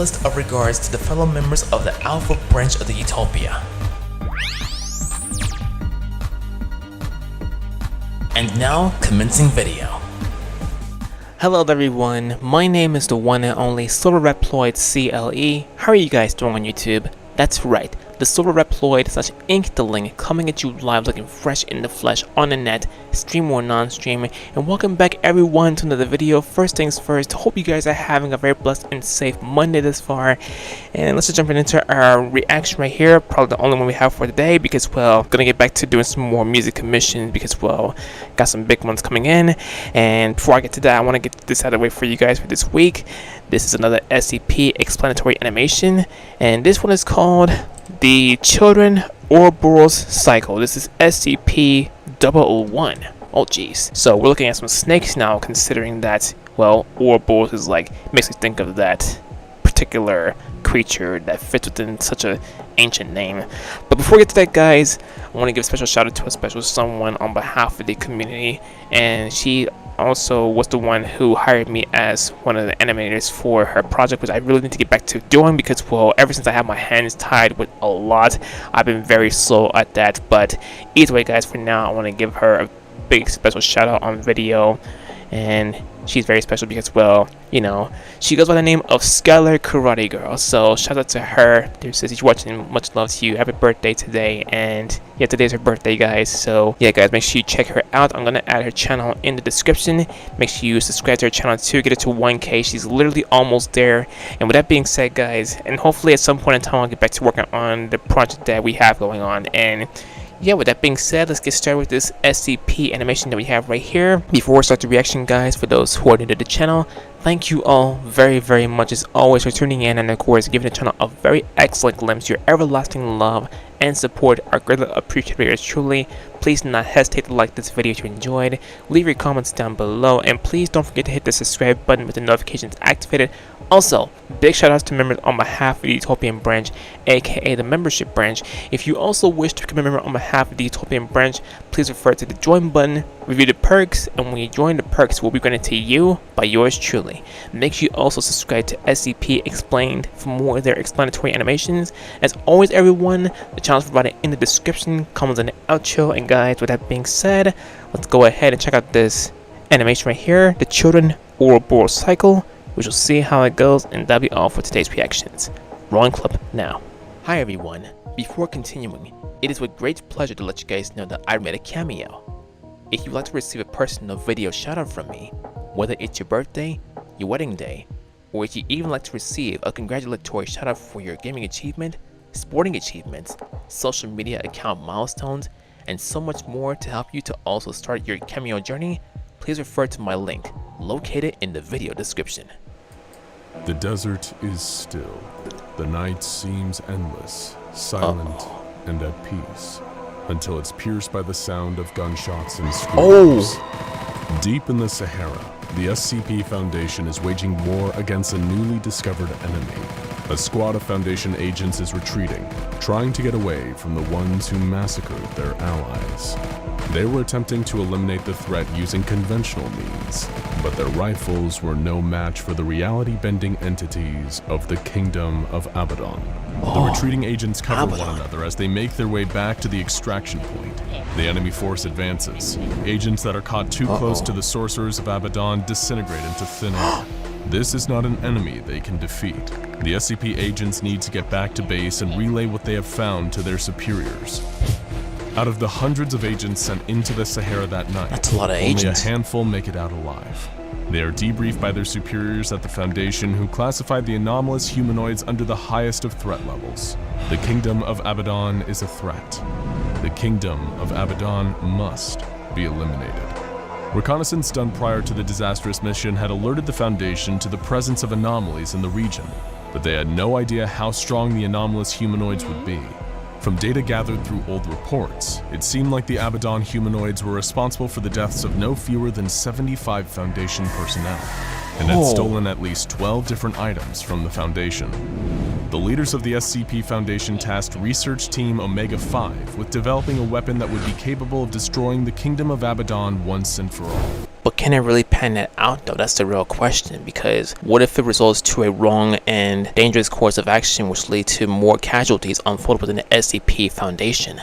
fullest of regards to the fellow members of the Alpha branch of the Utopia. And now, commencing video. Hello everyone, my name is the one and only Silverreploid CLE. How are you guys doing on YouTube? That's right, the Silverreploid / Inkling coming at you live looking fresh in the flesh on the net, stream or non-stream, and welcome back everyone to another video. First things first, hope you guys are having a very blessed and safe Monday this far, and let's just jump into our reaction right here, probably the only one we have for today because, well, gonna get back to doing some more music commissions because, well, got some big ones coming in. And before I get to that, I want to get this out of the way for you guys for this week. This is another SCP explanatory animation, and this one is called the Children Ouroboros Cycle. This is SCP-001. Oh jeez. So we're looking at some snakes now, considering that, well, Ouroboros is like, makes me think of that particular creature that fits within such a ancient name. But before we get to that, guys, I want to give a special shout out to a special someone on behalf of the community, and she also was the one who hired me as one of the animators for her project, which I really need to get back to doing because, well, ever since I have my hands tied with a lot, I've been very slow at that. But either way, guys, for now, I want to give her a big special shout out on video, and she's very special because, well, you know, she goes by the name of Skylar Karate Girl. So shout out to her. There's she's watching. Much love to you. Happy birthday today. And yeah, today's her birthday, guys. So yeah, guys, make sure you check her out. I'm gonna add her channel in the description. Make sure you subscribe to her channel too. Get it to 1K. She's literally almost there. And with that being said, guys, and hopefully at some point in time I'll get back to working on the project that we have going on. And yeah, with that being said, let's get started with this SCP animation that we have right here. Before we start the reaction, guys, for those who are new to the channel, thank you all very much as always for tuning in, and of course giving the channel a very excellent glimpse. Your everlasting love and support are greatly appreciated yours truly. Please do not hesitate to like this video if you enjoyed, leave your comments down below, and please don't forget to hit the subscribe button with the notifications activated. Also, big shout outs to members on behalf of the Utopian branch, aka the membership branch. If you also wish to become a member on behalf of the Utopian branch, please refer to the join button, review the perks, and when you join, the perks will be granted to you by yours truly. Make sure you also subscribe to SCP Explained for more of their explanatory animations. As always, everyone, the channel is provided in the description, comments in the outro. And guys, with that being said, let's go ahead and check out this animation right here, the Children Ouroboros Cycle. We shall see how it goes, and that'll be all for today's reactions. Rolling clip now. Hi everyone, before continuing, it is with great pleasure to let you guys know that I made a cameo. If you'd like to receive a personal video shout out from me, whether it's your birthday, your wedding day, or if you even like to receive a congratulatory shout out for your gaming achievement, sporting achievements, social media account milestones, and so much more to help you to also start your cameo journey, please refer to my link located in the video description. The desert is still. The night seems endless, silent, and at peace, until it's pierced by the sound of gunshots and screams. Deep in the Sahara, the SCP Foundation is waging war against a newly discovered enemy. A squad of Foundation agents is retreating, trying to get away from the ones who massacred their allies. They were attempting to eliminate the threat using conventional means, but their rifles were no match for the reality-bending entities of the Kingdom of Abaddon. The retreating agents cover one another as they make their way back to the extraction point. The enemy force advances. Agents that are caught too close to the sorcerers of Abaddon disintegrate into thin air. This is not an enemy they can defeat. The SCP agents need to get back to base and relay what they have found to their superiors. Out of the hundreds of agents sent into the Sahara that night, that's a lot of only a handful make it out alive. They are debriefed by their superiors at the Foundation, who classified the anomalous humanoids under the highest of threat levels. The Kingdom of Abaddon is a threat. The Kingdom of Abaddon must be eliminated. Reconnaissance done prior to the disastrous mission had alerted the Foundation to the presence of anomalies in the region, but they had no idea how strong the anomalous humanoids would be. From data gathered through old reports, it seemed like the Abaddon humanoids were responsible for the deaths of no fewer than 75 Foundation personnel, and had stolen at least 12 different items from the Foundation. The leaders of the SCP Foundation tasked Research Team Omega-5 with developing a weapon that would be capable of destroying the Kingdom of Abaddon once and for all. But can it really pan that out though? That's the real question, because what if it results to a wrong and dangerous course of action which lead to more casualties unfold within the SCP Foundation?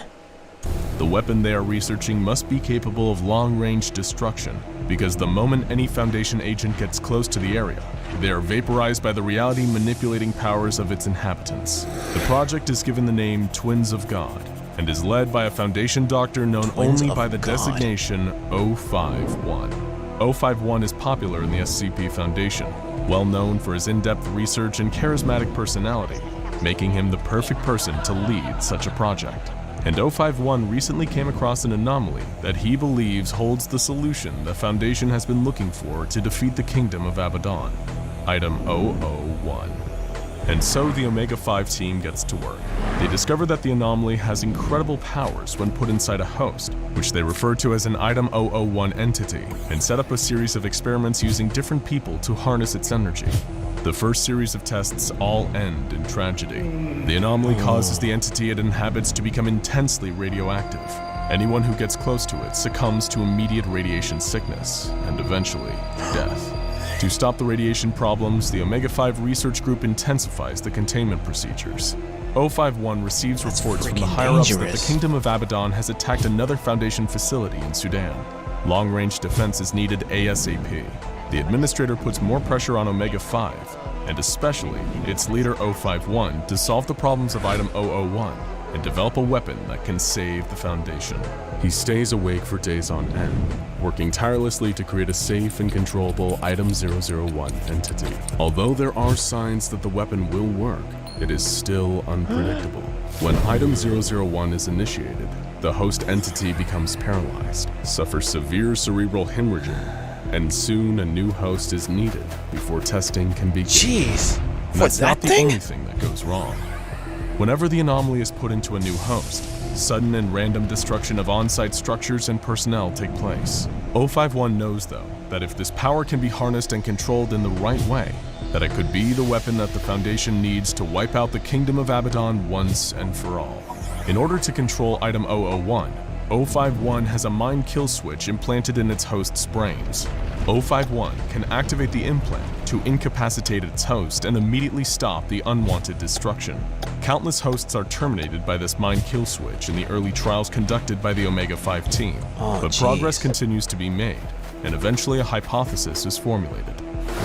The weapon they are researching must be capable of long-range destruction, because the moment any Foundation agent gets close to the area, they are vaporized by the reality-manipulating powers of its inhabitants. The project is given the name Twins of God, and is led by a Foundation doctor known only by the designation 051. 051 is popular in the SCP Foundation, well known for his in-depth research and charismatic personality, making him the perfect person to lead such a project. And 051 recently came across an anomaly that he believes holds the solution the Foundation has been looking for to defeat the Kingdom of Abaddon, Item 001. And so the Omega-5 team gets to work. They discover that the anomaly has incredible powers when put inside a host, which they refer to as an Item 001 entity, and set up a series of experiments using different people to harness its energy. The first series of tests all end in tragedy. The anomaly causes the entity it inhabits to become intensely radioactive. Anyone who gets close to it succumbs to immediate radiation sickness, and eventually, death. To stop the radiation problems, the Omega-5 research group intensifies the containment procedures. 051 receives reports from the higher-ups that the Kingdom of Abaddon has attacked another Foundation facility in Sudan. Long-range defense is needed ASAP. The administrator puts more pressure on Omega-5, and especially its leader 051, to solve the problems of Item 001 and develop a weapon that can save the Foundation. He stays awake for days on end, working tirelessly to create a safe and controllable Item 001 entity. Although there are signs that the weapon will work, it is still unpredictable. When Item 001 is initiated, the host entity becomes paralyzed, suffers severe cerebral hemorrhaging, and soon a new host is needed before testing can begin. Jeez, That's not the only thing that goes wrong. Whenever the anomaly is put into a new host, sudden and random destruction of on-site structures and personnel take place. 051 knows, though, that if this power can be harnessed and controlled in the right way, that it could be the weapon that the Foundation needs to wipe out the Kingdom of Abaddon once and for all. In order to control Item 001, 051 has a mind kill switch implanted in its host's brains. 051 can activate the implant to incapacitate its host and immediately stop the unwanted destruction. Countless hosts are terminated by this mind kill switch in the early trials conducted by the Omega-5 team, but progress continues to be made, and eventually a hypothesis is formulated.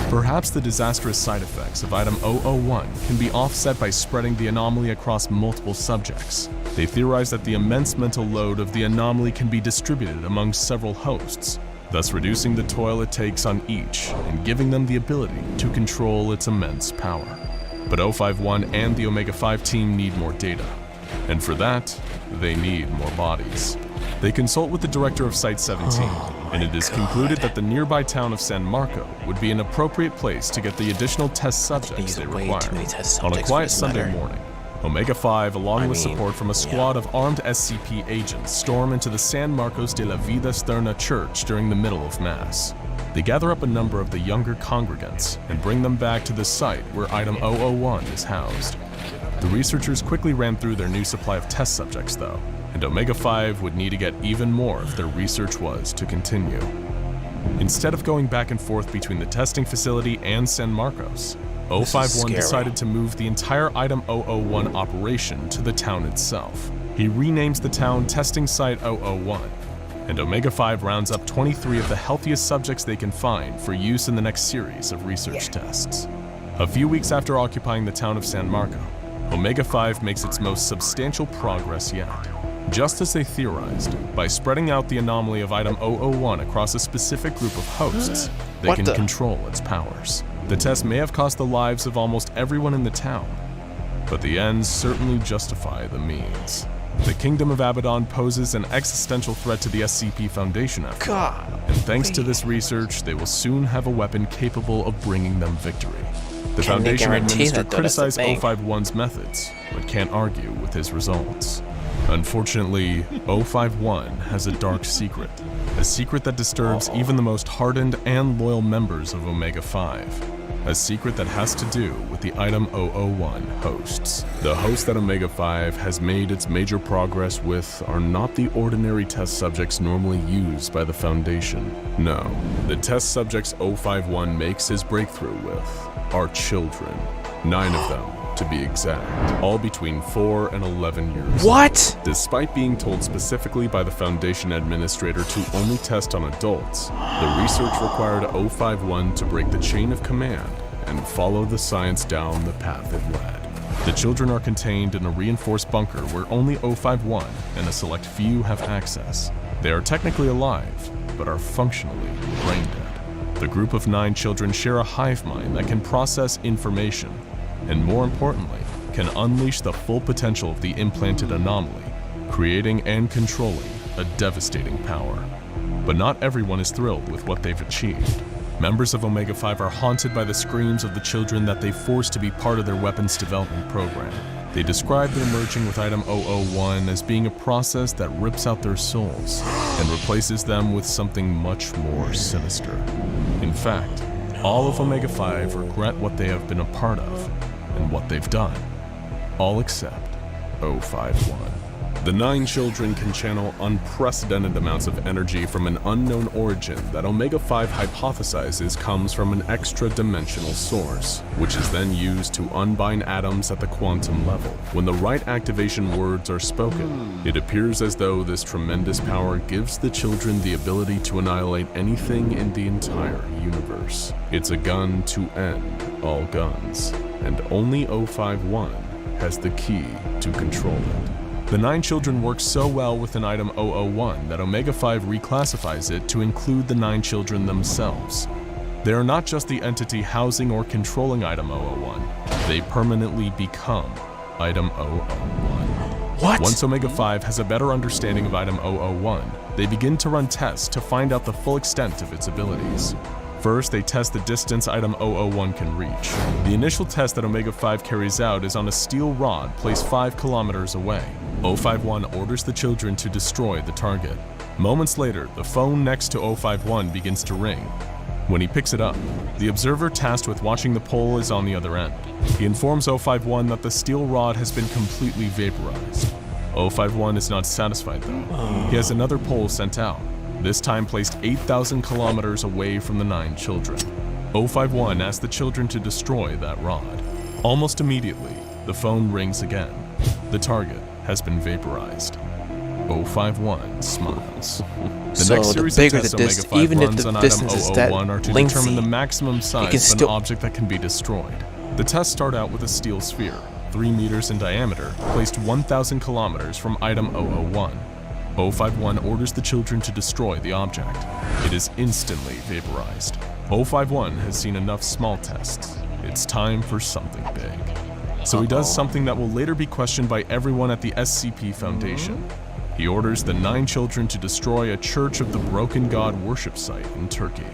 Perhaps the disastrous side effects of Item 001 can be offset by spreading the anomaly across multiple subjects. They theorize that the immense mental load of the anomaly can be distributed among several hosts, thus reducing the toil it takes on each and giving them the ability to control its immense power. But 051 and the Omega-5 team need more data, and for that, they need more bodies. They consult with the director of Site-17, and it is concluded that the nearby town of San Marco would be an appropriate place to get the additional test subjects they require. On a quiet Sunday morning, Omega-5, along with support from a squad of armed SCP agents, storm into the San Marcos de la Vida Eterna church during the middle of Mass. They gather up a number of the younger congregants and bring them back to the site where Item 001 is housed. The researchers quickly ran through their new supply of test subjects, though, and Omega-5 would need to get even more if their research was to continue. Instead of going back and forth between the testing facility and San Marcos, 051 decided to move the entire Item 001 operation to the town itself. He renames the town Testing Site 001, and Omega-5 rounds up 23 of the healthiest subjects they can find for use in the next series of research tests. A few weeks after occupying the town of San Marco, Omega-5 makes its most substantial progress yet. Just as they theorized, by spreading out the anomaly of Item 001 across a specific group of hosts, they can control its powers. The test may have cost the lives of almost everyone in the town, but the ends certainly justify the means. The Kingdom of Abaddon poses an existential threat to the SCP Foundation after all, and thanks to this research, they will soon have a weapon capable of bringing them victory. The Foundation administrator criticized 051's methods, but can't argue with his results. Unfortunately, 051 has a dark secret, a secret that disturbs even the most hardened and loyal members of Omega-5. a secret that has to do with the Item 001 hosts. The hosts that Omega-5 has made its major progress with are not the ordinary test subjects normally used by the Foundation. No, the test subjects 051 makes his breakthrough with are children. 9 of them, to be exact, all between 4 and 11 years What? old. Despite being told specifically by the Foundation administrator to only test on adults, the research required 051 to break the chain of command and follow the science down the path it led. The children are contained in a reinforced bunker where only 051 and a select few have access. They are technically alive, but are functionally brain dead. The group of 9 children share a hive mind that can process information, and more importantly, can unleash the full potential of the implanted anomaly, creating and controlling a devastating power. But not everyone is thrilled with what they've achieved. Members of Omega-5 are haunted by the screams of the children that they forced to be part of their weapons development program. They describe their merging with Item 001 as being a process that rips out their souls and replaces them with something much more sinister. In fact, all of Omega-5 regret what they have been a part of and what they've done, all except 051. The 9 children can channel unprecedented amounts of energy from an unknown origin that Omega-5 hypothesizes comes from an extra-dimensional source, which is then used to unbind atoms at the quantum level. When the right activation words are spoken, it appears as though this tremendous power gives the children the ability to annihilate anything in the entire universe. It's a gun to end all guns, and only 051 has the key to control it. The 9 children work so well with an Item 001 that Omega-5 reclassifies it to include the 9 children themselves. They are not just the entity housing or controlling Item 001, they permanently become Item 001. What? Once Omega-5 has a better understanding of Item 001, they begin to run tests to find out the full extent of its abilities. First, they test the distance Item 001 can reach. The initial test that Omega-5 carries out is on a steel rod placed 5 kilometers away. 051 orders the children to destroy the target. Moments later, the phone next to 051 begins to ring. When he picks it up, the observer tasked with watching the pole is on the other end. He informs 051 that the steel rod has been completely vaporized. 051 is not satisfied though. He has another pole sent out, this time placed 8,000 kilometers away from the 9 children. 051 asks the children to destroy that rod. Almost immediately, the phone rings again. The target has been vaporized. 051 smiles. So the bigger the distance, even if the distance is that are to lengthy, determine the maximum size of still an object that can be destroyed. The tests start out with a steel sphere, 3 meters in diameter, placed 1,000 kilometers from Item 001. 051 orders the children to destroy the object. It is instantly vaporized. 051 has seen enough small tests. It's time for something big. So he does something that will later be questioned by everyone at the SCP Foundation. He orders the 9 children to destroy a Church of the Broken God worship site in Turkey.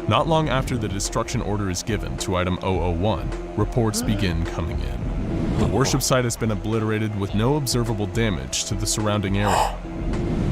Not long after the destruction order is given to Item 001, reports begin coming in. The worship site has been obliterated with no observable damage to the surrounding area.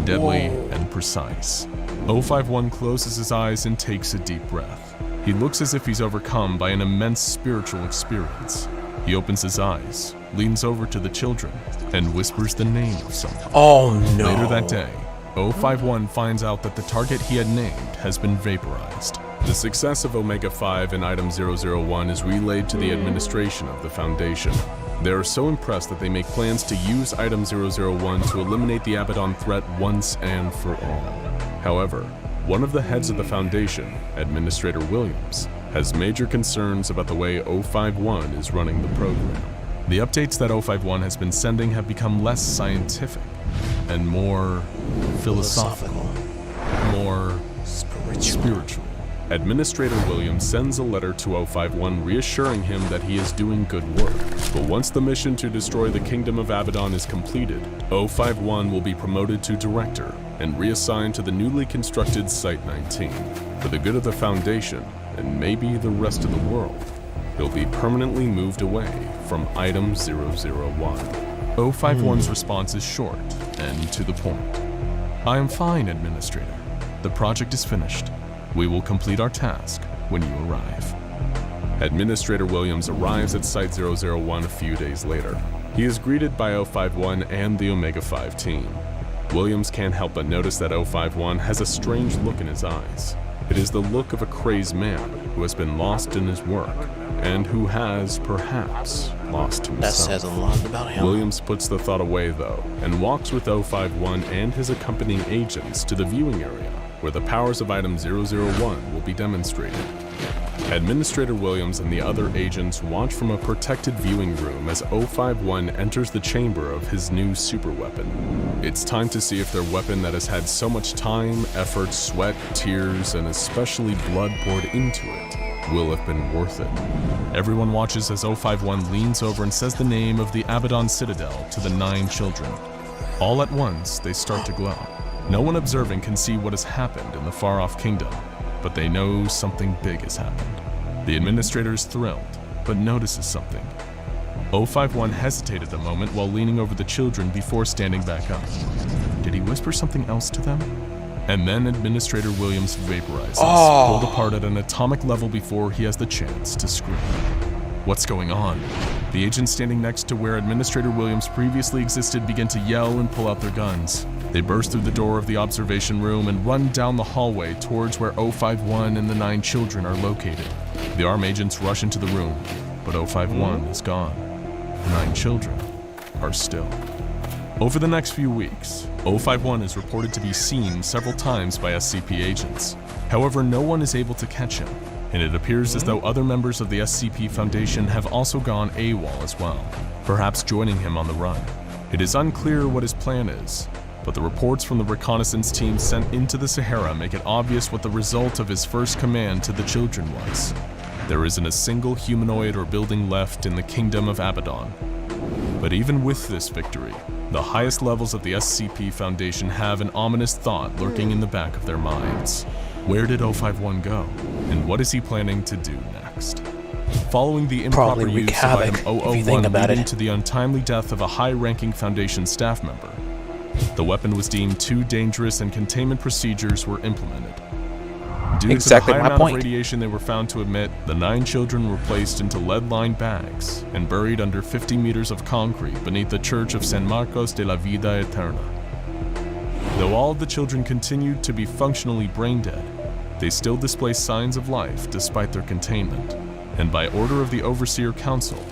Deadly and precise. 051 closes his eyes and takes a deep breath. He looks as if he's overcome by an immense spiritual experience. He opens his eyes, leans over to the children, and whispers the name of someone. Oh no. Later that day, 051 finds out that the target he had named has been vaporized. The success of Omega-5 in Item 001 is relayed to the administration of the Foundation. They are so impressed that they make plans to use Item 001 to eliminate the Abaddon threat once and for all. However, one of the heads of the Foundation, Administrator Williams, has major concerns about the way 051 is running the program. The updates that 051 has been sending have become less scientific and more philosophical, more spiritual. Administrator Williams sends a letter to 051 reassuring him that he is doing good work, but once the mission to destroy the Kingdom of Abaddon is completed, 051 will be promoted to Director and reassigned to the newly constructed Site-19. For the good of the Foundation, and maybe the rest of the world, he'll be permanently moved away from Item 001. 051's response is short and to the point. I am fine, Administrator. The project is finished. We will complete our task when you arrive. Administrator Williams arrives at Site-001 a few days later. He is greeted by 051 and the Omega-5 team. Williams can't help but notice that 051 has a strange look in his eyes. It is the look of a crazed man who has been lost in his work, and who has, perhaps, lost himself. That says a lot about him. Williams puts the thought away, though, and walks with 051 and his accompanying agents to the viewing area, where the powers of Item 001 will be demonstrated. Administrator Williams and the other agents watch from a protected viewing room as 051 enters the chamber of his new superweapon. It's time to see if their weapon that has had so much time, effort, sweat, tears, and especially blood poured into it will have been worth it. Everyone watches as 051 leans over and says the name of the Abaddon Citadel to the 9 children. All at once, they start to glow. No one observing can see what has happened in the far-off kingdom, but they know something big has happened. The administrator is thrilled, but notices something. 051 hesitated a moment while leaning over the children before standing back up. Did he whisper something else to them? And then Administrator Williams vaporizes, pulled apart at an atomic level before he has the chance to scream. What's going on? The agents standing next to where Administrator Williams previously existed begin to yell and pull out their guns. They burst through the door of the observation room and run down the hallway towards where 051 and the 9 children are located. The armed agents rush into the room, but 051 is gone. The 9 children are still. Over the next few weeks, 051 is reported to be seen several times by SCP agents. However, no one is able to catch him, and it appears as though other members of the SCP Foundation have also gone AWOL as well, perhaps joining him on the run. It is unclear what his plan is, but the reports from the reconnaissance team sent into the Sahara make it obvious what the result of his first command to the children was. There isn't a single humanoid or building left in the kingdom of Abaddon. But even with this victory, the highest levels of the SCP Foundation have an ominous thought lurking in the back of their minds. Where did 051 go? And what is he planning to do next? Following the improper Probably wreak use of havoc, Item if you think 001 about leading it. to the untimely death of a high-ranking Foundation staff member, the weapon was deemed too dangerous and containment procedures were implemented. Due Exactly to the my high amount point. of radiation they were found to emit, the 9 children were placed into lead-lined bags and buried under 50 meters of concrete beneath the church of San Marcos de la Vida Eterna. Though all of the children continued to be functionally brain-dead, they still display signs of life despite their containment, and by order of the Overseer Council,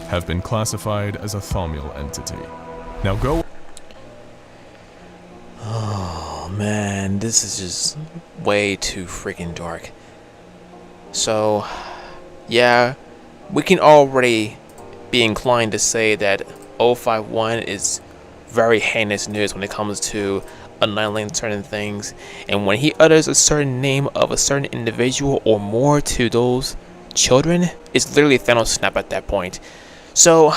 have been classified as a thaumial entity. Now go. Oh man, this is just way too freaking dark. So, yeah, we can already be inclined to say that 051 is very heinous news when it comes to annihilating certain things, and when he utters a certain name of a certain individual or more to those children, it's literally Thanos snap at that point. So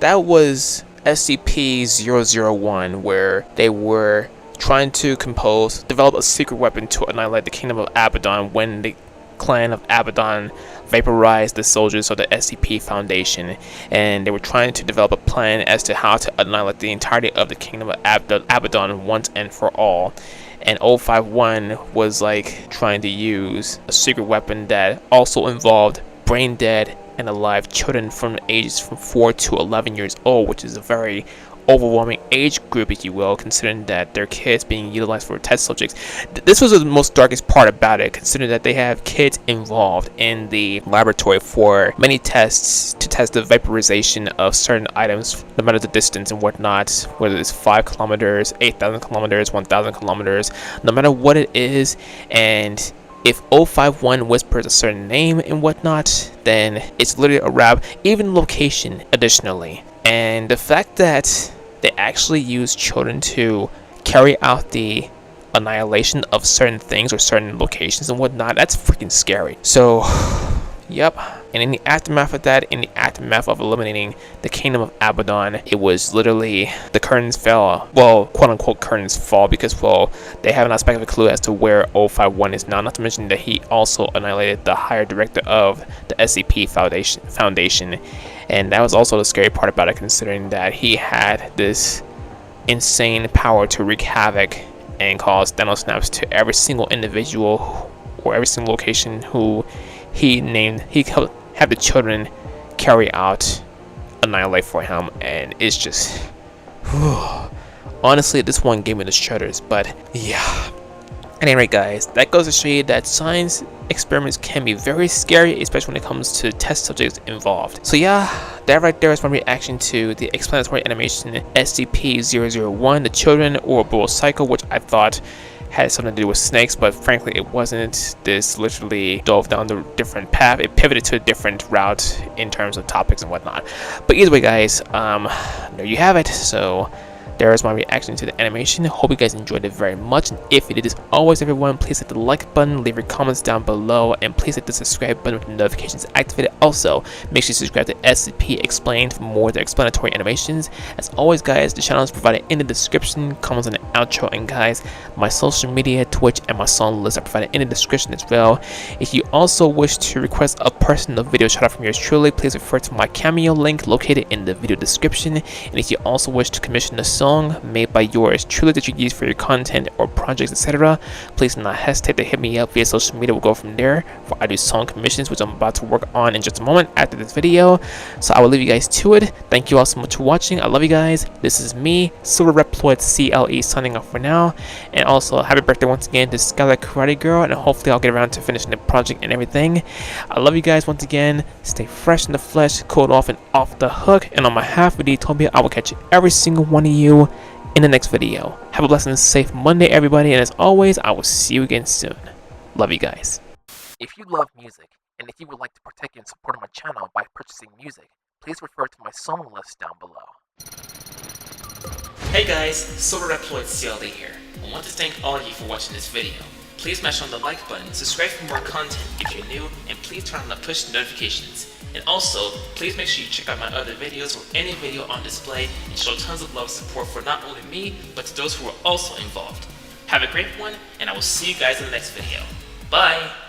that was SCP-001, where they were trying to develop a secret weapon to annihilate the kingdom of Abaddon when the clan of Abaddon vaporized the soldiers of the SCP Foundation, and they were trying to develop a plan as to how to annihilate the entirety of the kingdom of Abaddon once and for all. And 051 was like trying to use a secret weapon that also involved brain dead and alive children from ages from 4 to 11 years old, which is a very overwhelming age group, if you will, considering that they're kids being utilized for test subjects. This was the most darkest part about it, considering that they have kids involved in the laboratory for many tests to test the vaporization of certain items, no matter the distance and whatnot, whether it's 5 kilometers, 8,000 kilometers, 1,000 kilometers, no matter what it is. And if 051 whispers a certain name and whatnot, then it's literally a wrap, even location additionally. And the fact that they actually use children to carry out the annihilation of certain things or certain locations and whatnot, that's freaking scary. So, yep. And in the aftermath of that, in the aftermath of eliminating the kingdom of Abaddon, it was literally the curtains fell. Well, quote unquote curtains fall, because, well, they have not a clue as to where 051 is now. Not to mention that he also annihilated the higher director of the SCP Foundation. And that was also the scary part about it, considering that he had this insane power to wreak havoc and cause Thanos snaps to every single individual or every single location who he named. He have the children carry out Annihilate for him, and it's just honestly, this one gave me the shudders. But yeah, at any rate guys, that goes to show you that science experiments can be very scary, especially when it comes to test subjects involved. So yeah, that right there is my reaction to the explanatory animation SCP-001, the children Ouroboros cycle, which I thought had something to do with snakes, but frankly it wasn't. This literally dove down the different path. It pivoted to a different route in terms of topics and whatnot. But either way guys, there you have it. So there is my reaction to the animation. Hope you guys enjoyed it very much, and if you did, as always everyone, please hit the like button, leave your comments down below, and please hit the subscribe button with the notifications activated. Also, make sure you subscribe to SCP Explained for more of the explanatory animations. As always guys, the channel is provided in the description, comments on the outro, and guys, my social media, Twitch, and my song list are provided in the description as well. If you also wish to request a personal video shout out from yours truly, please refer to my Cameo link located in the video description. And if you also wish to commission a song made by yours truly that you use for your content or projects, etc., please do not hesitate to hit me up via social media. We'll go from there, for I do song commissions, which I'm about to work on in just a moment after this video. So I will leave you guys to it. Thank you all so much for watching. I love you guys. This is me, Silverreploid CLE, signing off for now. And also happy birthday once again to Skylar Karate Girl, and hopefully I'll get around to finishing the project and everything. I love you guys once again. Stay fresh in the flesh, cooled off and off the hook. And on behalf of Utopia, I will catch every single one of you in the next video. Have a blessed and safe Monday everybody, and as always, I will see you again soon. Love you guys. If you love music, and if you would like to partake in support of my channel by purchasing music, please refer to my song list down below. Hey guys, Silverreploid CLD here. I want to thank all of you for watching this video. Please smash on the like button, subscribe for more content if you're new, and please turn on the push notifications. And also, please make sure you check out my other videos or any video on display and show tons of love and support for not only me, but to those who are also involved. Have a great one, and I will see you guys in the next video. Bye!